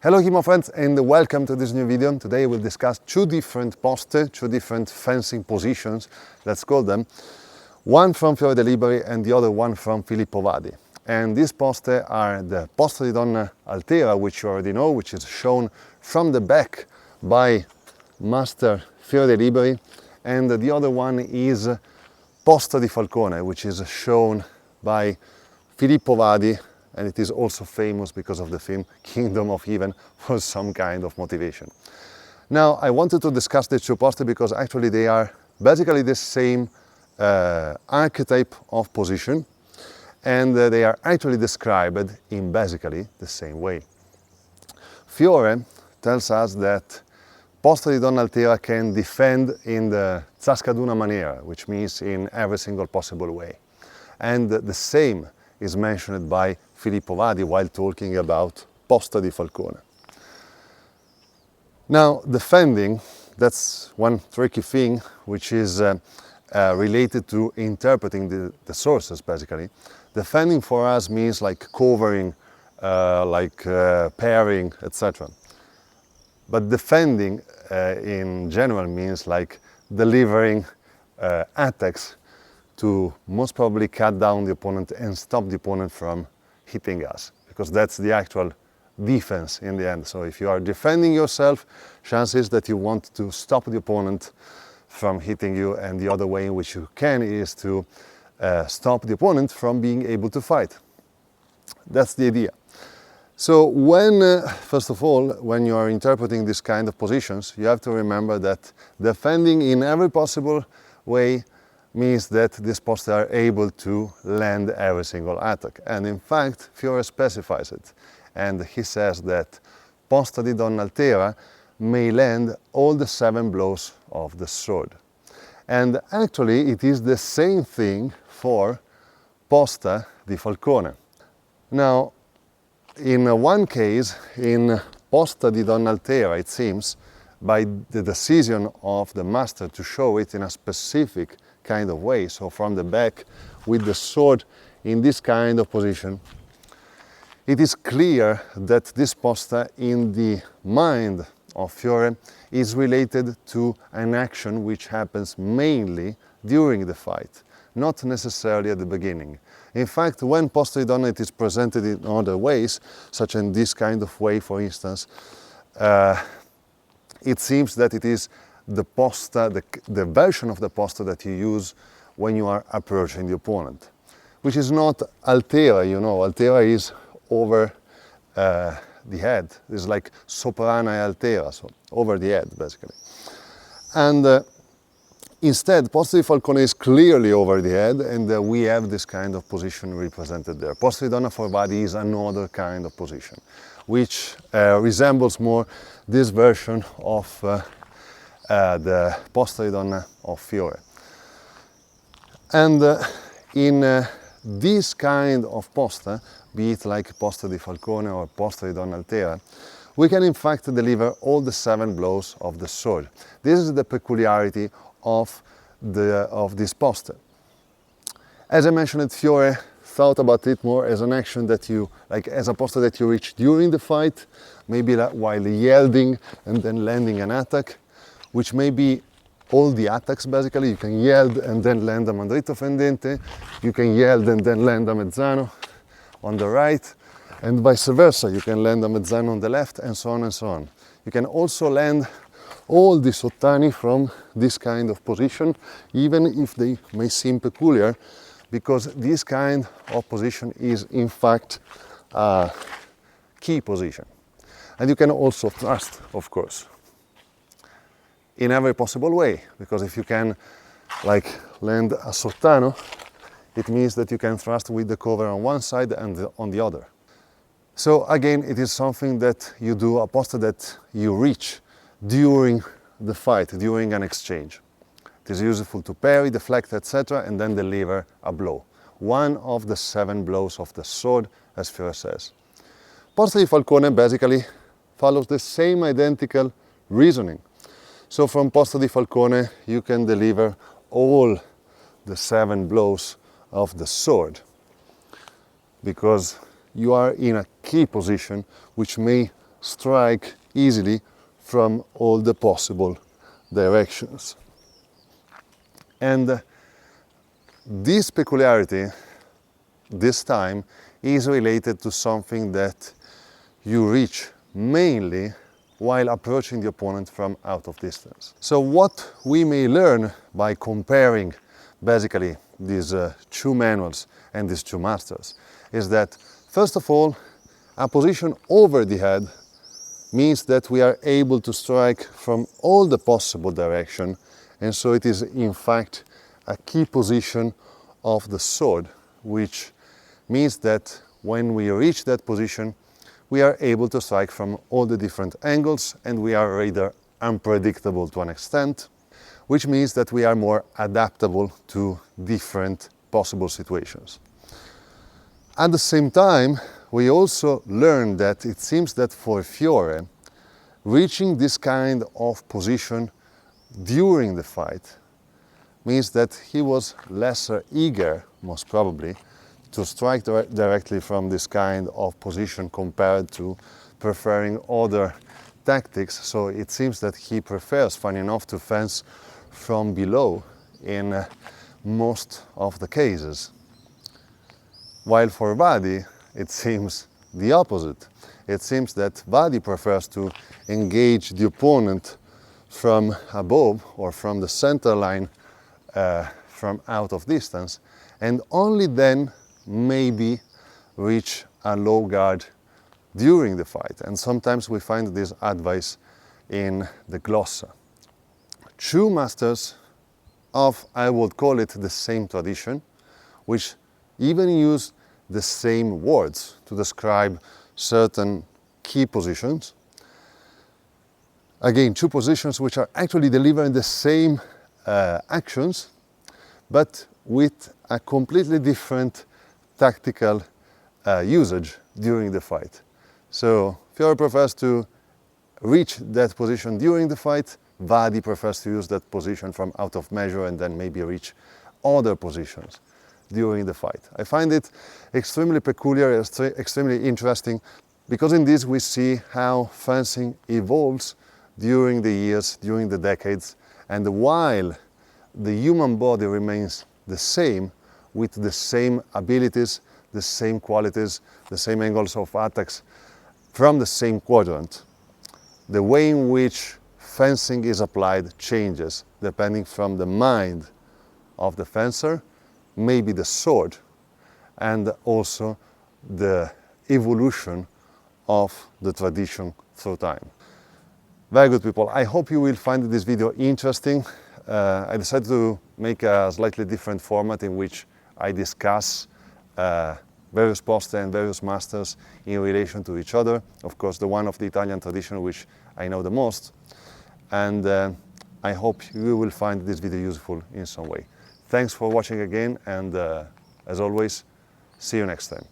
Hello HEMA friends and welcome to this new video. Today we'll discuss two different poste, two different fencing positions, let's call them. One from Fiore delivery and the other one from Filippo Vadi. And these poste are the Posta di Donna Altera, which you already know, which is shown from the back by Master Fiore delivery, and the other one is Posta di Falcone, which is shown by Filippo Vadi, and it is also famous because of the film Kingdom of Heaven for some kind of motivation. Now, I wanted to discuss the two poste because actually they are basically the same archetype of position, and they are actually described in basically the same way. Fiore tells us that Posta di Donna Altera can defend in the Zascaduna maniera, which means in every single possible way. And the same is mentioned by Filippo Vadi while talking about Posta di Falcone. Now, defending, that's one tricky thing which is related to interpreting the sources, basically. Defending for us means like covering, pairing, etc. But defending in general means like delivering attacks to most probably cut down the opponent and stop the opponent from hitting us, because that's the actual defense in the end. So if you are defending yourself, chances that you want to stop the opponent from hitting you, and the other way in which you can is to stop the opponent from being able to fight. That's the idea. So when, first of all, when you are interpreting this kind of positions, you have to remember that defending in every possible way means that these poste are able to land every single attack. And in fact, Fiore specifies it. And he says that Posta di Donna Altera may land all the 7 blows of the sword. And actually, it is the same thing for Posta di Falcone. Now, in one case, in Posta di Donna Altera, it seems, by the decision of the master to show it in a specific kind of way, so from the back with the sword in this kind of position, it is clear that this posta in the mind of Fiore is related to an action which happens mainly during the fight, not necessarily at the beginning. In fact, when Posta di Donna it is presented in other ways, such in this kind of way, for instance, it seems that it is the posta, the version of the posta that you use when you are approaching the opponent, which is not altera, you know. Altera is over the head. It's like soprana e altera, so over the head, basically. And instead, Posta di Falcone is clearly over the head, and we have this kind of position represented there. Posta di Donna for Vadi is another kind of position, which resembles more this version of the Posta di Donna of Fiore. And in this kind of posta, be it like Posta di Falcone or Posta di Donna Altera, we can in fact deliver all the 7 blows of the sword. This is the peculiarity of this posta. As I mentioned, Fiore thought about it more as an action that you, like as a posta that you reach during the fight, maybe while yielding and then landing an attack, which may be all the attacks basically. You can yield and then land a mandrito fendente, you can yield and then land a mezzano on the right, and vice versa. You can land a mezzano on the left, and so on and so on. You can also land all the sottani from this kind of position, even if they may seem peculiar, because this kind of position is in fact a key position. And you can also thrust, of course, in every possible way, because if you can like land a sottano, it means that you can thrust with the cover on one side and on the other. So again, it is something that you do, a posta that you reach during the fight, during an exchange. It is useful to parry, deflect, etc., and then deliver a blow. One of the 7 blows of the sword, as Fiore says. Posta di Falcone basically follows the same identical reasoning. So from Posta di Falcone you can deliver all the 7 blows of the sword, because you are in a key position which may strike easily from all the possible directions. And this peculiarity, this time, is related to something that you reach mainly while approaching the opponent from out of distance. So what we may learn by comparing basically these two manuals and these two masters is that, first of all, a position over the head means that we are able to strike from all the possible direction, and so it is in fact a key position of the sword, which means that when we reach that position we are able to strike from all the different angles, and we are rather unpredictable to an extent, which means that we are more adaptable to different possible situations. At the same time, we also learned that it seems that for Fiore, reaching this kind of position during the fight means that he was less eager, most probably, to strike directly from this kind of position compared to preferring other tactics. So it seems that he prefers, funny enough, to fence from below in most of the cases. While for Vadi, it seems the opposite. It seems that Vadi prefers to engage the opponent from above or from the center line, from out of distance, and only then maybe reach a low guard during the fight. And sometimes we find this advice in the glossa. Two masters of, I would call it, the same tradition, which even use the same words to describe certain key positions. Again, two positions which are actually delivering the same actions, but with a completely different tactical usage during the fight. So Fiore prefers to reach that position during the fight, Vadi prefers to use that position from out of measure and then maybe reach other positions during the fight. I find it extremely peculiar, extremely interesting, because in this we see how fencing evolves during the years, during the decades, and while the human body remains the same, with the same abilities, the same qualities, the same angles of attacks from the same quadrant, the way in which fencing is applied changes depending from the mind of the fencer, maybe the sword, and also the evolution of the tradition through time. Very good, people. I hope you will find this video interesting. I decided to make a slightly different format in which I discuss various poste and various masters in relation to each other. Of course, the one of the Italian tradition which I know the most. And I hope you will find this video useful in some way. Thanks for watching again, and as always, see you next time.